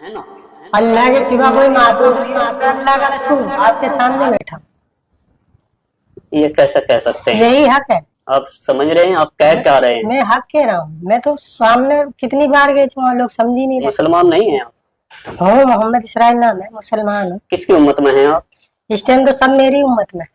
है ना। अल्लाह के सिवा कोई माबूद नहीं, आपका अल्लाह का रसूल आपके सामने बैठा, ये कैसे कह सकते हैं? यही हक है। आप समझ रहे हैं? आप कह क्या रहे हैं? मैं हक कह रहा हूँ, मैं तो सामने कितनी बार गए थे, लोग समझ ही नहीं रहे। मुसलमान नहीं है आप? हूँ, मोहम्मद इसराइल नाम है, मुसलमान हूँ। किसकी उम्मत में हैं आप? इस टाइम तो सब मेरी उम्मत में।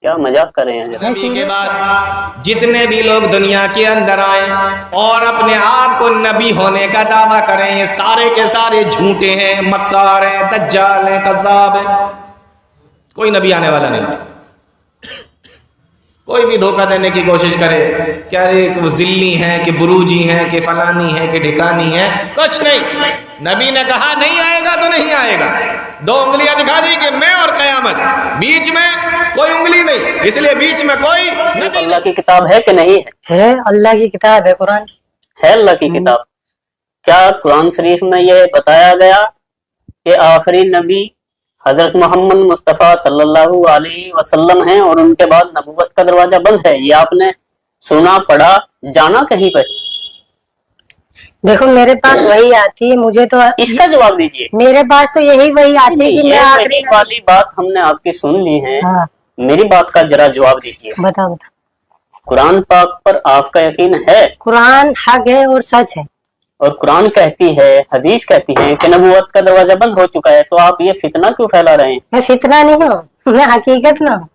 क्या मजाक कर रहे हैं? नबी के बाद जितने भी लोग दुनिया के अंदर आए और अपने आप को नबी होने का दावा करें, ये सारे के सारे झूठे हैं, मक्कार हैं, दज्जाल हैं, कज़्ज़ाब हैं। कोई नबी आने वाला नहीं। कोई भी धोखा देने की कोशिश करे, क्या रे कि वो जिल्ली हैं, कि बुरूजी हैं, कि फलानी है, कि ढिकानी है, कुछ नहीं। नबी ने कहा नहीं आएगा तो नहीं आएगा। दो उंगलियां दिखा दी कि मैं और कयामत, बीच में कोई उंगली नहीं, इसलिए बीच में कोई नबी। अल्लाह की किताब है कि नहीं है? अल्लाह की किताब है, कुरान है। अल्लाह की किताब। क्या कुरान शरीफ में यह बताया गया कि आखिरी नबी हजरत मोहम्मद मुस्तफ़ा सल्लल्लाहु अलैहि वसल्लम हैं और उनके बाद नबूवत का दरवाजा बंद है? ये आपने सुना, पढ़ा, जाना कहीं पर? देखो मेरे पास वही आती है, मुझे तो इसका जवाब दीजिए। मेरे पास तो यही वही आती है कि मैं आखिरी वाली बात हमने आपकी सुन ली है। हाँ। मेरी बात का जरा जवाब दीजिए। बताओ। कुरान पाक पर आपका यकीन है? कुरान हक है और सच है। और कुरान कहती है, हदीस कहती है कि नबूवत का दरवाजा बंद हो चुका है, तो आप ये फितना क्यों फैला रहे हैं? मैं फितना नहीं हूँ, मैं हकीकत में हूँ।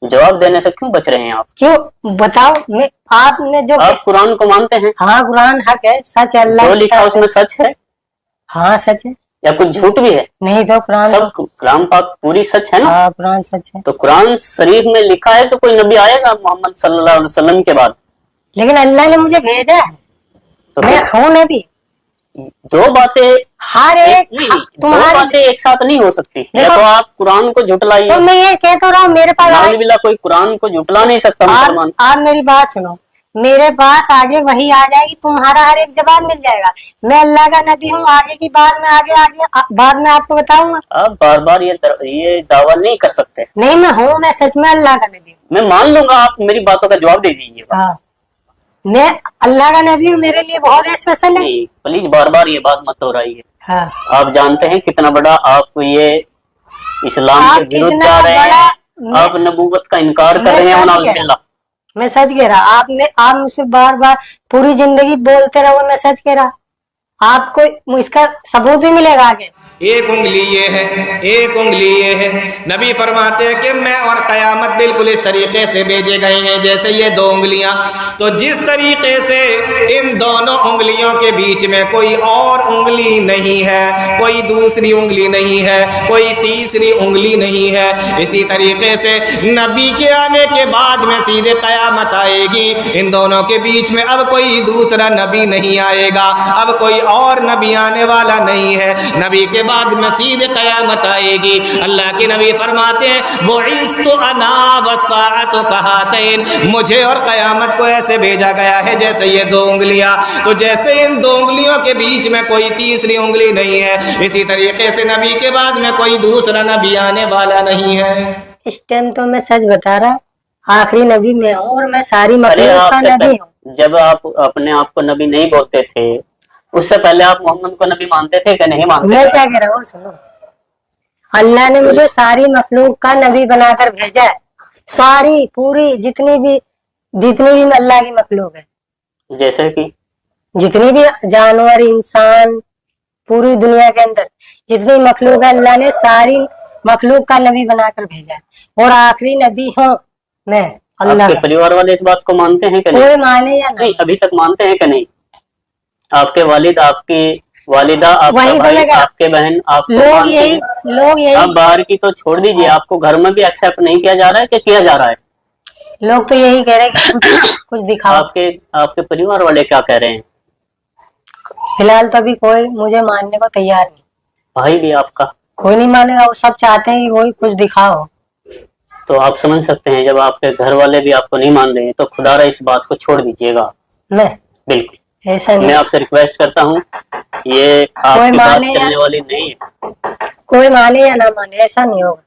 जवाब देने से क्यों बच रहे हैं आप? क्यों बताओ? मैं आपने जो आप कुरान को मानते हैं? हाँ, कुरान हक है, सच है। अल्लाह जो लिखा उसमें सच है? हाँ सच है। या कुछ झूठ भी है? नहीं तो कुरान सब कलाम पाक पूरी सच है ना? हाँ, कुरान सच है। तो कुरान शरीफ में लिखा है तो कोई नबी आएगा मोहम्मद सल्लल्लाहु अलैहि वसल्लम के बाद। लेकिन अल्लाह ने मुझे भेजा है, तो मैं हूँ नबी। दो बातें हर एक दो बातें एक साथ नहीं हो सकती। या तो आप कुरान को झुटलाइए। तो मैं ये कह तो रहा हूँ, मेरे पास नाउज़ुबिल्लाह, कोई कुरान को झुटला नहीं सकता मुसलमान। आप मेरी बात सुनो, मेरे पास आगे वही आ जाएगी, तुम्हारा हर एक जवाब मिल जाएगा। मैं अल्लाह का नबी हूँ, आगे की बात में आगे बाद में आपको बताऊंगा। आप बार बार ये दावा नहीं कर सकते। नहीं, मैं हूँ, मैं सच में अल्लाह का नबी हूँ। मैं मान लूंगा, आप मेरी बातों का जवाब दे दीजिए। हाँ, मैं अल्लाह का नबी हूँ, मेरे लिए बहुत स्पेशल है। प्लीज बार बार ये बात मत हो रही है। हाँ। आप जानते हैं कितना बड़ा आप ये इस्लाम के विरुद्ध जा रहे हैं। आप नबूवत का इनकार कर रहे हैं। मैं सच कह रहा, आप मुझसे बार बार पूरी जिंदगी बोलते रहो, मैं सच कह रहा, आपको इसका सबूत भी मिलेगा आगे। एक उंगली ये है, एक उंगली ये है। नबी फरमाते हैं कि मैं और कयामत बिल्कुल इस तरीके से भेजे गए हैं जैसे ये दो उंगलियां। तो जिस तरीके से इन दोनों उंगलियों के बीच में कोई और उंगली नहीं है, कोई दूसरी उंगली नहीं है, कोई तीसरी उंगली नहीं है, इसी तरीके से नबी के आने के बाद में सीधे कयामत आएगी। इन दोनों के बीच में अब कोई दूसरा नबी नहीं आएगा, अब कोई और नबी आने वाला नहीं है। नबी के बाद में सीधे कयामत आएगी। अल्लाह के नबी फरमाते हैं बुइस्तु अना वस्साअतु कहातैन, मुझे और कयामत को ऐसे भेजा गया है जैसे ये दो उंगलियां। तो जैसे इन दो उंगलियों के बीच में कोई तीसरी उंगली नहीं है, इसी तरीके से नबी के बाद में कोई दूसरा नबी आने वाला नहीं है। इस टाइम तो मैं सच बता रहा, आखिरी नबी में हूँ और मैं सारी मखलूक का नबी हूँ। जब आप अपने आप को नबी नहीं बोलते थे, उससे पहले आप मोहम्मद को नबी मानते थे कि नहीं मानते? मैं क्या कह रहा हूँ सुनो, अल्लाह ने मुझे सारी मखलूक का नबी बनाकर भेजा है। सारी पूरी जितनी भी अल्लाह की मखलूक है, जैसे कि जितनी भी जानवर, इंसान, पूरी दुनिया के अंदर जितनी मखलूक है, अल्लाह ने सारी मखलूक का नबी बनाकर भेजा है और आखिरी नबी हूँ मैं। अल्लाह के परिवार वाले इस बात को मानते हैं कि नहीं? कोई माने या नहीं, अभी तक मानते हैं कि नहीं? आपके वालिद, आपकी वालिदा, आपका भाई, आपके बहन, आपको लोग यही आप बाहर की तो छोड़ दीजिए, आपको घर में भी एक्सेप्ट नहीं किया जा रहा है कि किया जा रहा है? लोग तो यही कह रहे हैं कि कुछ दिखाओ। आपके परिवार वाले क्या कह रहे हैं? फिलहाल तो अभी कोई मुझे मानने को तैयार नहीं। भाई भी आपका कोई नहीं मानेगा, वो सब चाहते हैं कि वही कुछ दिखाओ। तो आप समझ सकते हैं, जब आपके घर वाले भी आपको नहीं मान रहे तो खुदारा इस बात को छोड़ दीजिएगा। मैं बिल्कुल ऐसा नहीं, मैं आपसे रिक्वेस्ट करता हूँ, ये आपकी बात चलने वाली नहीं है। कोई माने या ना माने ऐसा नहीं होगा,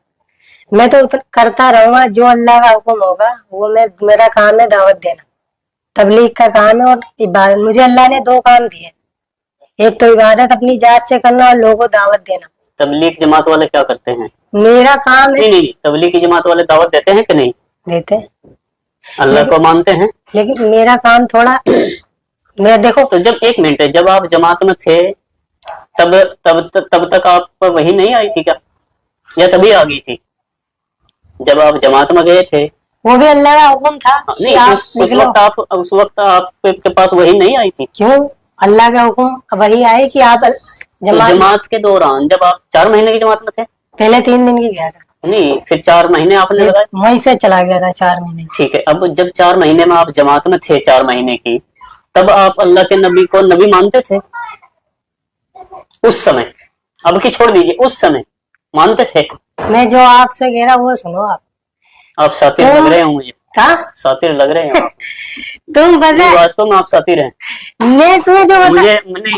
मैं तो करता रहूंगा जो अल्लाह का हुक्म होगा वो मेरा काम है दावत देना, तबलीग का काम है और इबादत। मुझे अल्लाह ने दो काम दिए, एक तो इबादत अपनी जात से करना और लोगों को दावत देना। तबलीग जमात वाले क्या करते हैं? मेरा काम है। नहीं नहीं, तबलीग की जमात वाले दावत देते हैं कि नहीं? देते हैं, अल्लाह को मानते हैं। लेकिन मेरा काम थोड़ा मैं देखो। तो जब एक मिनट, जब आप जमात में थे तब तक आप पर वही नहीं आई थी क्या, या तभी आ गई थी? जब आप जमात में गए थे वो भी अल्लाह का हुक्म था। नहीं, उस वक्त आपके पास वही नहीं आई थी? क्यों? अल्लाह का हुक्म वही आए कि आप जमात के दौरान जब आप 4 महीने की जमात में थे? पहले 3 दिन की गया था। नहीं, फिर 4 महीने आपने लगाए? वहीं से चला गया था 4 महीने। ठीक है, अब जब 4 महीने में आप जमात में थे 4 महीने की, तब आप अल्लाह के नबी को नबी मानते थे? उस समय, अब की छोड़ दीजिए, उस समय मानते थे? मैं जो आपसे कह रहा वो सुनो। आप सातिर लग रहे हो मुझे। सातिर लग रहे हैं तुम बता, वास्तव में आप सातिर हैं। मैं तुम्हें जो मुझे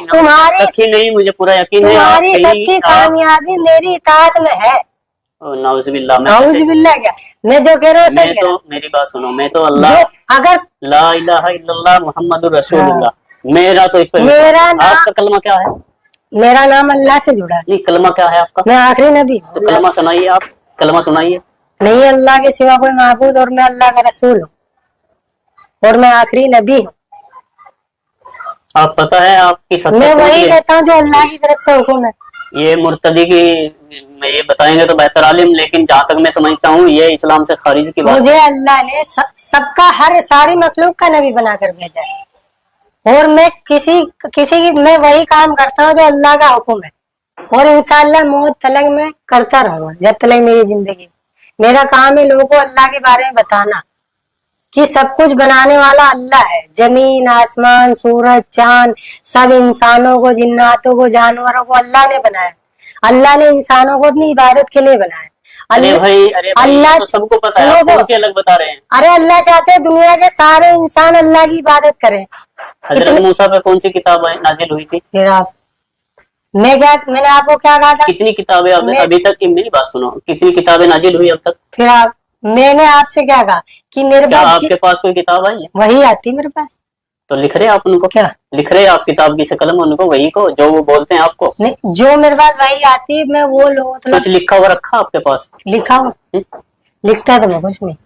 तुम्हारी सखी नहीं, मुझे पूरा यकीन है तुम्हारी सबकी कामयाबी मेरी इताअत में है। नाउज़ुबिल्लाह। नाउज़ुबिल्लाह क्या, मैं जो कह रहा हूँ सही। तो मेरी बात सुनो, मैं तो अल्लाह अगर ला इलाहा इल्लल्लाह मुहम्मदुर रसूलुल्लाह, मेरा तो इस पर आपका कलमा क्या है? मेरा नाम अल्लाह से जुड़ा है। नहीं, कलमा क्या है आपका? मैं आखिरी नबी। तो कलमा सुनाइए, आप कलमा सुनाइए। नहीं अल्लाह के सिवा कोई माबूद और मैं अल्लाह का रसूल हूँ और मैं आखिरी नबी हूँ। आप पता है आपकी मैं वही कहता हूँ जो अल्लाह की तरफ से हुक्म है। ये मुर्तदी की ये बताएंगे तो बेहतर आलिम, लेकिन जहाँ तक मैं समझता हूँ ये इस्लाम से खारिज की बात। मुझे अल्लाह ने सबका सारी मखलूक का नबी बनाकर भेजा है और मैं किसी की मैं वही काम करता हूँ जो अल्लाह का हुक्म है और इंशाअल्लाह मौत तलक मैं करता रहूंगा जब तक मेरी जिंदगी। मेरा काम है लोगों को अल्लाह के बारे में बताना कि सब कुछ बनाने वाला अल्लाह है। जमीन, आसमान, सूरज, चांद, सब इंसानों को, जिन्नातों को, जानवरों को अल्लाह ने बनाया। अल्लाह ने इंसानों को अपनी इबादत के लिए बनाया। अरे भाई अल्लाह तो सबको पता है, आप कौन सी अलग बता रहे हैं? अरे अल्लाह चाहते हैं दुनिया के सारे इंसान अल्लाह की इबादत करें। हजरत मूसा पे कौन सी किताब नाजिल हुई थी? फिर आप मैंने आपको क्या कहा था? कितनी किताबें अभी तक, मेरी बात सुनो, कितनी किताबें नाजिल हुई अब तक? फिर मैंने आपसे क्या कहा कि मेरे पास आपके पास कोई किताब आई है? वही आती मेरे पास। तो लिख रहे आप उनको? क्या लिख रहे आप किताब की शकल में उनको, वही को जो वो बोलते हैं आपको? नहीं, जो मेरे पास वही आती है मैं वो लोग कुछ लिखा हुआ रखा आपके पास? लिखा हुआ लिखता है तो मैं कुछ नहीं,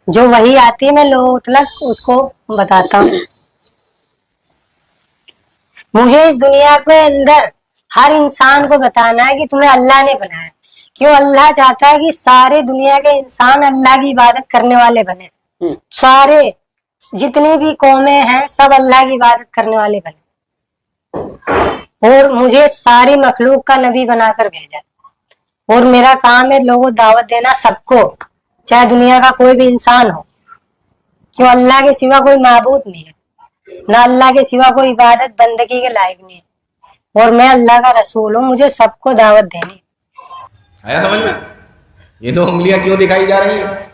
जो वही आती है मैं लोग उसको बताता हूँ। मुझे इस दुनिया के अंदर हर इंसान को बताना है कि तुम्हें अल्लाह ने बनाया। क्यों? अल्लाह चाहता है कि सारे दुनिया के इंसान अल्लाह की इबादत करने वाले बने। सारे जितनी भी कौमें हैं सब अल्लाह की इबादत करने वाले बने और मुझे सारी मखलूक का नबी बनाकर भेजा और मेरा काम है लोगों को दावत देना सबको, चाहे दुनिया का कोई भी इंसान हो। क्यों? अल्लाह के सिवा कोई माबूद नहीं है, ना अल्लाह के सिवा कोई इबादत बंदगी के लायक नहीं है और मैं अल्लाह का रसूल हूँ। मुझे सबको दावत देनी। आया समझ में? ये दो उंगलियां क्यों दिखाई जा रही है?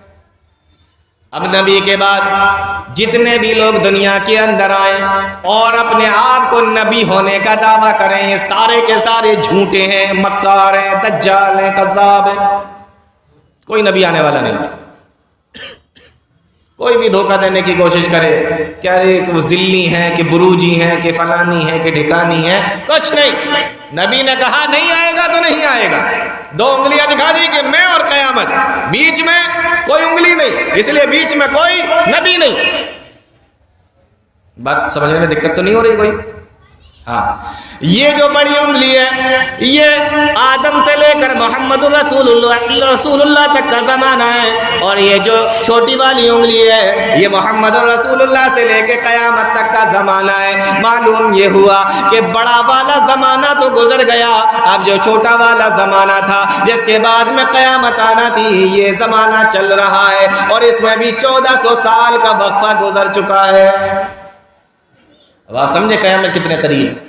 अब नबी के बाद जितने भी लोग दुनिया के अंदर आए और अपने आप को नबी होने का दावा करें, ये सारे के सारे झूठे हैं, मक्कार हैं, दज्जाल हैं, कज़्ज़ाब हैं। कोई नबी आने वाला नहीं। कोई भी धोखा देने की कोशिश करे क्या रे वो जिल्ली है कि बुरूजी है कि फलानी है कि ठिकानी है, कुछ नहीं। नबी ने कहा नहीं आएगा तो नहीं आएगा। 2 उंगलियां दिखा दी कि मैं और कयामत, बीच में कोई उंगली नहीं, इसलिए बीच में कोई नबी नहीं। बात समझने में दिक्कत तो नहीं हो रही कोई? हाँ, ये जो बड़ी उंगली है ये आदम से लेकर मोहम्मद रसूलुल्लाह तक का जमाना है और ये जो छोटी वाली उंगली है ये मोहम्मद रसूलुल्लाह से लेकर कयामत तक का जमाना है। मालूम ये हुआ कि बड़ा वाला जमाना तो गुजर गया, अब जो छोटा वाला जमाना था जिसके बाद में कयामत आना थी ये जमाना चल रहा है और इसमें भी 1400 साल का वक्फा गुजर चुका है। अब आप समझे कयामत कितने करीब।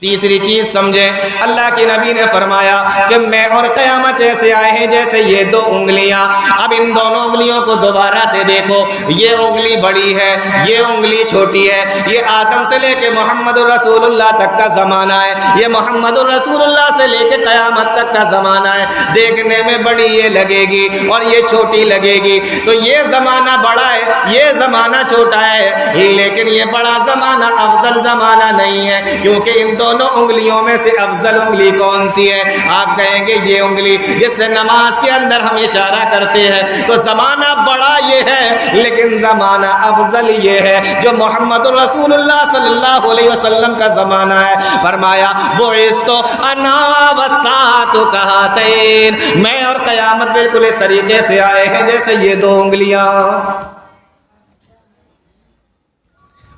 तीसरी चीज समझे, अल्लाह के नबी ने फरमाया कि मैं और क़यामत ऐसे आए हैं जैसे ये दो उंगलियां। अब इन दोनों उंगलियों को दोबारा से देखो, ये उंगली बड़ी है, ये उंगली छोटी है। ये आदम से लेके मोहम्मद रसूलुल्लाह तक का ज़माना है, ये मोहम्मद रसूलुल्लाह से लेके क़यामत तक का ज़माना है। देखने में बड़ी ये लगेगी और ये छोटी लगेगी, तो ये ज़माना बड़ा है, ये ज़माना छोटा है, लेकिन ये बड़ा ज़माना अफजल ज़माना नहीं है, क्योंकि इन दोनों उंगलियों में से अफजल उंगली कौन सी है? आप कहेंगे ये उंगली जिससे नमाज के अंदर हम इशारा करते हैं। तो ज़माना बड़ा ये है, लेकिन ज़माना अफजल ये है जो मोहम्मद रसूलुल्लाह सल्लल्लाहु अलैहि वसल्लम का ज़माना है। फरमाया बुइस्तु अना वस्सातु कहतैन, मैं और क़यामत बिल्कुल इस तरीके से आए हैं जैसे ये दो उंगलियां।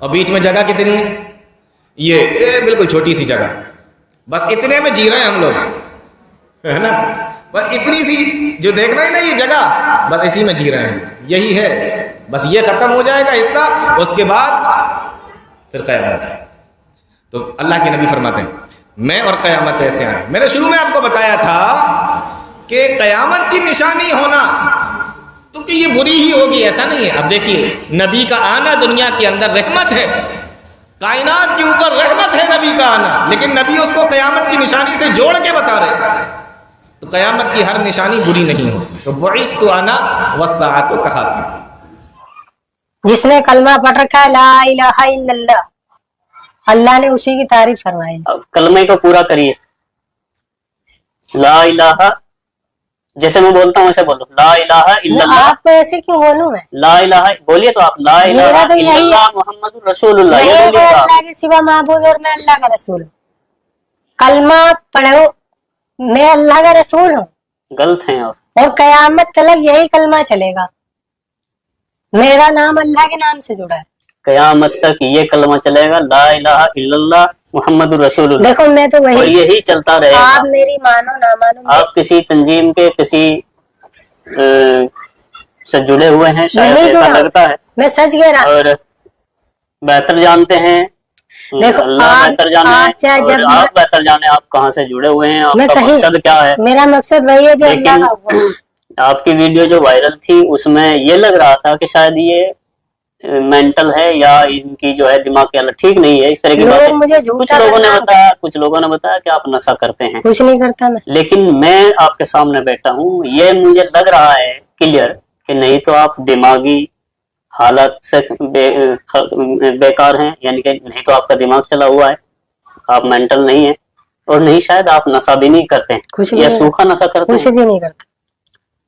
और बीच में जगह कितनी है? ये बिल्कुल छोटी सी जगह, बस इतने में जी रहे हैं हम लोग, है ना? बस इतनी सी जो देखना ही ना ये जगह, बस इसी में जी रहे हैं, यही है। बस ये खत्म हो जाएगा हिस्सा, उसके बाद फिर क़यामत है। तो अल्लाह के नबी फरमाते हैं मैं और क़यामत ऐसे आए। मैंने शुरू में आपको बताया था कि क़यामत की निशानी होना तो कि ये बुरी ही होगी, ऐसा नहीं है। अब देखिए, नबी का आना दुनिया के अंदर रहमत है, कायनात के ऊपर रहमत है नबी का आना, लेकिन नबी उसको क़यामत की निशानी से जोड़ के बता रहे। तो क़यामत की हर निशानी बुरी नहीं होती। तो बुइस्तु अना वस्साअतु कहतैन, जिसने कलमा पढ़ रखा है ला इलाहा इल्लल्लाह, अल्लाह ने उसी की तारीफ फरमाई। अब कलमे को पूरा करिए, ला इलाहा, जैसे मैं बोलता हूँ ऐसे बोलो, ला इलाहा इल्लल्लाह। आपको ऐसे क्यों बोलूं मैं? ला इलाहा बोलिए तो आप, ला इलाहा तो यही है। इल्लल्लाह मुहम्मदुर रसूलुल्लाह, ये मैं बोलिए तो आप। अल्लाह के सिवा माबूद और मैं अल्लाह का रसूल हूँ। कलमा पढ़ो, मैं अल्लाह का रसूल हूँ, गलत हैं आप। और कयामत तक यही कलमा चलेगा। मेरा नाम अल्लाह के नाम से जुड़ा है। कयामत तक ये कलमा चलेगा, ला इलाहा इल्लल्लाह मुहम्मदुर रसूलुल्लाह, देखो मैं तो और वही, यही चलता रहेगा। आप मेरी मानो ना मानो, आप किसी तंजीम के किसी से जुड़े हुए हैं शायद, नहीं ऐसा जुड़ा। लगता है, मैं सच कह रहा हूँ। और बेहतर जानते हैं। देखो, अल्लाह आप- बेहतर जाने, आप चाहे और जब- आप बेहतर जाने आप कहाँ से जुड़े हुए हैं, मैं आपका कहीं, मकसद क्या है। मेरा मकसद वही है जो अल्लाह लेकिन का हुआ। आपकी वीडियो जो वायरल थी उसमें ये लग रहा था कि शायद ये मेंटल है या इनकी जो है दिमाग की हालत ठीक नहीं है, इस तरह की लोग बातें मुझे झूठा कुछ लोगों ने बदनाम बताया, कुछ लोगों ने बताया कि आप नशा करते हैं। कुछ नहीं करता मैं। लेकिन मैं आपके सामने बैठा हूँ, ये मुझे लग रहा है क्लियर कि नहीं तो आप दिमागी हालत से बेकार हैं, यानी कि नहीं तो आपका दिमाग चला हुआ है, आप मेंटल नहीं है, और नहीं शायद आप नशा भी नहीं करते हैं, कुछ भी या नहीं, सूखा नशा करते कुछ हैं। भी नहीं करता।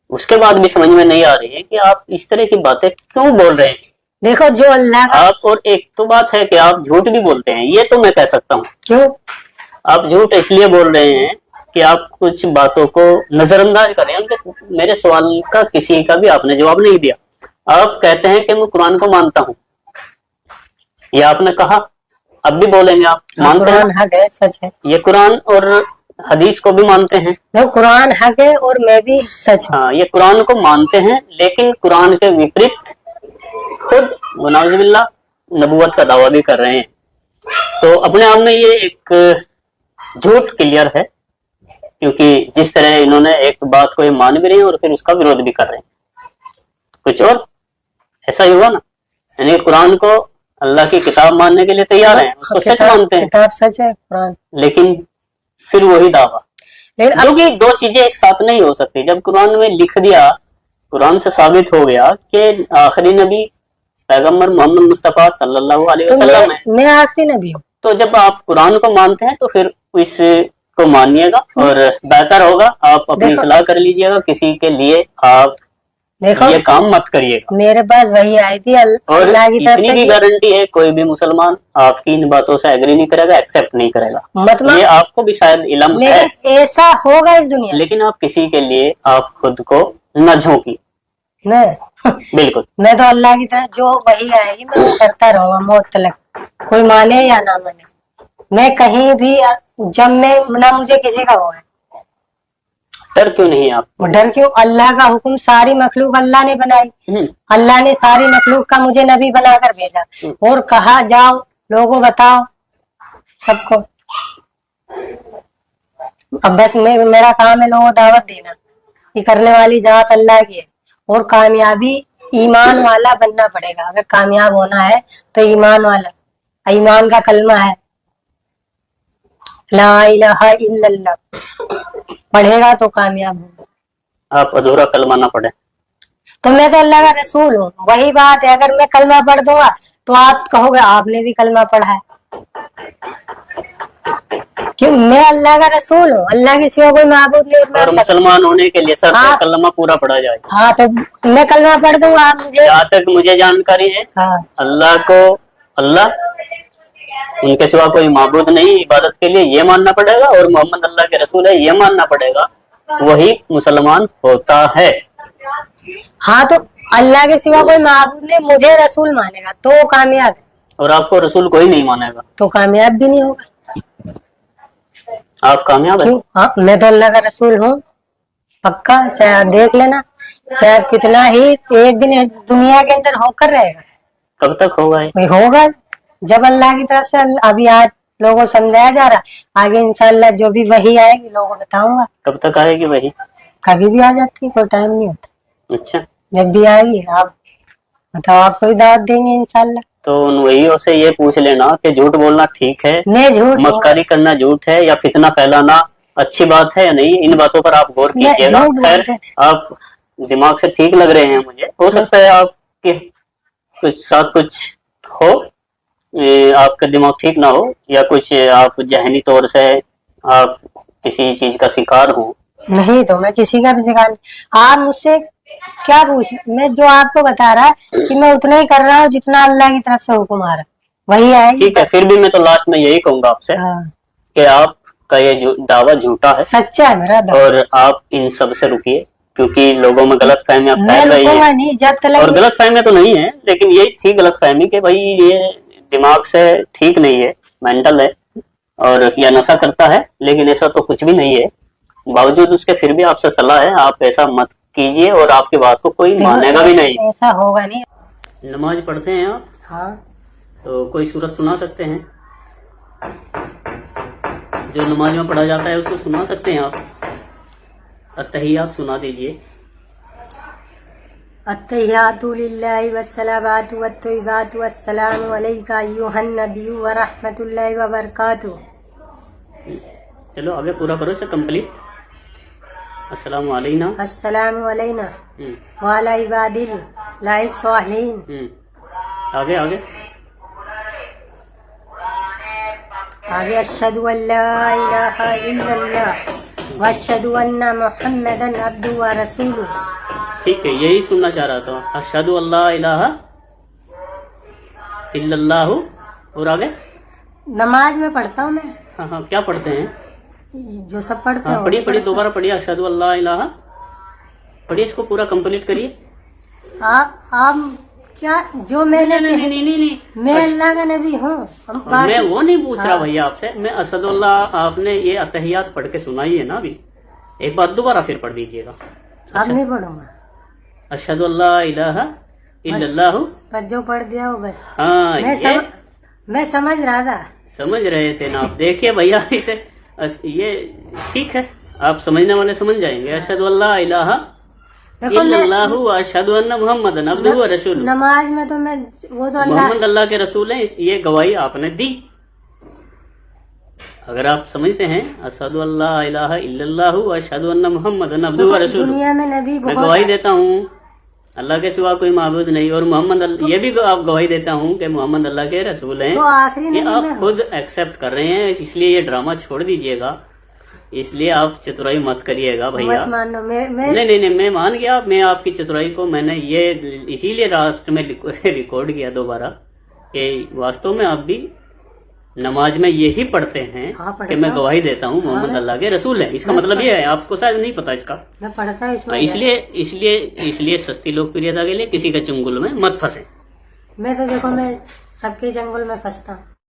उसके बाद भी समझ में नहीं आ रही है कि आप इस तरह की बातें क्यों बोल रहे हैं। देखो जो अल्लाह का, आप, और एक तो बात है कि आप झूठ भी बोलते हैं, ये तो मैं कह सकता हूँ। क्यों? आप झूठ इसलिए बोल रहे हैं कि आप कुछ बातों को नजरअंदाज कर रहे हैं। उनके मेरे सवाल का किसी का भी आपने जवाब नहीं दिया। आप कहते हैं कि मैं कुरान को मानता हूँ, ये आपने कहा, अब भी बोलेंगे आप मानते हैं। कुरान हक है, सच है। ये कुरान और हदीस को भी मानते हैं। देखो कुरान हक है और मैं भी सच हूँ। हाँ, ये कुरान को मानते हैं, लेकिन कुरान के विपरीत खुद वनाउजुबिल्लाह नबूवत का दावा भी कर रहे हैं। तो अपने आप में ये एक झूठ क्लियर है, क्योंकि जिस तरह इन्होंने एक बात को ये मान भी रहे हैं और फिर उसका विरोध भी कर रहे हैं, कुछ और ऐसा ही हुआ ना। यानी कुरान को अल्लाह की किताब मानने के लिए तैयार हैं, उसको सच मानते हैं, किताब सच है कुरान, लेकिन फिर वही दावा। लेकिन क्योंकि दो चीजें एक साथ नहीं हो सकती। जब कुरान में लिख दिया, कुरान से साबित हो गया कि आखिरी नबी पैगंबर मोहम्मद मुस्तफा सल्लल्लाहु अलैहि तो वसल्लम है, मैं आखिरी नबी हूँ। तो जब आप कुरान को मानते हैं तो फिर इसको मानिएगा, और बेहतर होगा आप अपनी देखो- सलाह कर लीजिएगा, किसी के लिए आप देखो ये काम मत करिएगा। मेरे पास वही आई थी और अल्लाह की तरफ इतनी भी से, गारंटी है कोई भी मुसलमान आपकी इन बातों से एग्री नहीं करेगा, एक्सेप्ट नहीं करेगा। मतलब ये आपको भी शायद इल्म है, लेकिन ऐसा होगा इस दुनिया में। लेकिन आप किसी के लिए आप खुद को न झोंकी। बिल्कुल, मैं तो अल्लाह की तरफ जो वही आएगी मैं वो करता रहूंगा मौत तक, कोई माने या ना माने। मैं कहीं भी, जब मैं ना मुझे किसी का वो है डर क्यों नहीं आप? डर क्यों? अल्लाह का हुक्म, सारी मखलूक अल्लाह ने बनाई, अल्लाह ने सारी मखलूक का मुझे नबी बनाकर भेजा और कहा जाओ लोगों बताओ सबको। अब बस मेरा काम है लोगों को दावत देना, ये करने वाली जात अल्लाह की है, और कामयाबी ईमान वाला बनना पड़ेगा। अगर कामयाब होना है तो ईमान वाला, ईमान का कलमा है ला इलाहा इल्लल्लाह, पढ़ेगा तो कामयाब होगा। आप अधूरा कलमा ना पढ़े। तो मैं तो अल्लाह का रसूल हूँ, वही बात है। अगर मैं कलमा पढ़ दूंगा तो आप कहोगे आपने भी कलमा पढ़ा है, क्यों? मैं अल्लाह का रसूल हूँ, अल्लाह के सिवा कोई माबूद नहीं। और मुसलमान होने के लिए शर्त है कलमा पूरा पढ़ा जाए। हाँ, तो मैं कलमा पढ़ दूंगा, आप मुझे। जहाँ तक मुझे जानकारी है, हाँ, अल्लाह को अल्लाह, उनके सिवा कोई माबूद नहीं इबादत के लिए, ये मानना पड़ेगा, और मोहम्मद अल्लाह के रसूल है ये मानना पड़ेगा, वही मुसलमान होता है। हाँ, तो अल्लाह के सिवा कोई माबूद नहीं, मुझे रसूल मानेगा तो वो कामयाब है, और आपको रसूल कोई नहीं मानेगा तो कामयाब भी नहीं होगा। आप कामयाब है। क्यों? हाँ, मैं तो अल्लाह का रसूल हूँ पक्का, चाहे आप देख लेना, चाहे कितना ही एक दिन इस दुनिया के अंदर होकर रहेगा। कब तक होगा ये? वही होगा जब अल्लाह की तरफ से, अभी आज लोगों को समझाया जा रहा, आगे इंशाअल्लाह जो भी वही आएगी लोगों को बताऊंगा। कब तक आएगी वही? कभी भी आ जाती है, कोई टाइम नहीं होता, अच्छा, जब भी आएगी आप बताओ, आपको भी दावत देंगे इंशाअल्लाह। तो उन वही से ये पूछ लेना कि झूठ बोलना ठीक है, मैं झूठ मक्कारी करना झूठ है, या फितना फैलाना अच्छी बात है या नहीं, इन बातों पर आप गौर कीजिएगा। खैर, आप दिमाग से ठीक लग रहे हैं मुझे, हो सकता है आपके कुछ साथ कुछ हो, आपका दिमाग ठीक ना हो, या कुछ आप जहनी तौर से आप किसी चीज का शिकार हो। नहीं, तो मैं किसी का भी शिकार नहीं। आप मुझसे क्या पूछ, मैं जो आपको बता रहा कि मैं उतना ही कर रहा हूँ जितना अल्लाह की तरफ से हुक्म आ रहा, वही आएगी। ठीक है, फिर भी मैं तो लास्ट में यही कहूंगा आपसे कि आपका ये दावा झूठा है, सच्चा है मेरा दावा, और आप इन सब से रुकिए, क्योंकि लोगों में गलत फहमियां फैल रही है, नहीं जब तक। और गलत फहमियां तो नहीं है, लेकिन ये थी गलत फहमी कि भाई ये दिमाग से ठीक नहीं है, मेंटल है, और या नशा करता है, लेकिन ऐसा तो कुछ भी नहीं है। बावजूद उसके फिर भी आपसे सलाह है, आप ऐसा मत कीजिए, और आपकी बात को कोई मानेगा भी नहीं। ऐसा होगा नहीं। नमाज पढ़ते हैं आप? हाँ, तो कोई सूरत सुना सकते हैं जो नमाज में पढ़ा जाता है, उसको सुना सकते हैं आप? अत्तहियात सुना दीजिए। अत्तहियातु लिल्लाहि वस्सलावातु वत्तय्यिबातु वस्सलामु अलैका अय्युहन नबिय्यु व रहमतुल्लाहि व बरकातुहू। चलो आगे पूरा करो इसे कंप्लीट। अस्सलामु अलैना, अस्सलामु अलैना व अला इबादिल्लाहि स्वालिहीन। आगे आगे आगे अशहदु अल्ला इलाहा इल्लल्लाह व अशहदु अन्ना मुहम्मदन अब्दुहु व रसूलुहू। ठीक है, यही सुनना चाह रहा था। अशहदु अल्ला इलाहा इल्लल्लाहु, और आगे नमाज में पढ़ता हूँ मैं। हाँ हाँ, क्या पढ़ते हैं? जो सब पढ़ते हाँ, पढ़िए पढ़िए, दोबारा पढ़िए। अशहदु अल्ला इलाहा पढ़िए, इसको पूरा कंप्लीट करिए। आप क्या जो मैंने नहीं, मैं अल्लाह का नबी हूँ। मैं वो नहीं पूछ रहा भैया आपसे, मैं अशहदु अल्लाह, आपने ये अत्तहियात पढ़ के सुनाई है ना अभी, एक बात दोबारा फिर पढ़ दीजिएगा। अब नहीं पढ़ूंगा। अशहदु अल्ला इलाहा इल्लल्लाहु, बस जो पढ़ दिया वो बस। हाँ, मैं समझ रहा था। समझ रहे थे ना आप? देखिए भैया, इसे ये ठीक है, आप समझने वाले समझ जाएंगे। अशहदु अल्ला इलाहा इल्लल्लाहु व अशहदु अन्ना मुहम्मदन अब्दुहु व रसूलुहू। नमाज में तो मैं वो तो मोहम्मद अल्लाह के रसूल हैं, ये गवाही आपने दी। अगर आप समझते हैं अशहदु अल्ला इलाहा इल्लल्लाहु व अशहदु अन्ना मुहम्मदन अब्दुहु व रसूलुहू, दुनिया में नबी मैं गवाही देता हूँ अल्लाह के सिवा कोई माबूद नहीं, और मोहम्मद ये भी आप गवाही देता हूँ कि मोहम्मद अल्लाह के रसूल हैं। तो आखिरी ये आप खुद एक्सेप्ट कर रहे हैं, इसलिए ये ड्रामा छोड़ दीजिएगा, इसलिए आप चतुराई मत करिएगा भैया। मत मानो, नहीं, मैं मान गया, मैं आपकी चतुराई को मैंने ये इसीलिए लास्ट में रिकॉर्ड किया दोबारा कि वास्तव में आप भी नमाज में यही पढ़ते हैं। हाँ, कि मैं गवाही देता हूँ मोहम्मद अल्लाह के रसूल हैं, इसका मतलब ये है। आपको शायद नहीं पता इसका। मैं पढ़ता इसलिए सस्ती लोकप्रियता के लिए किसी के चंगुल में मत फंसे। मैं तो देखो, मैं सबके जंगल में फंसता हूँ।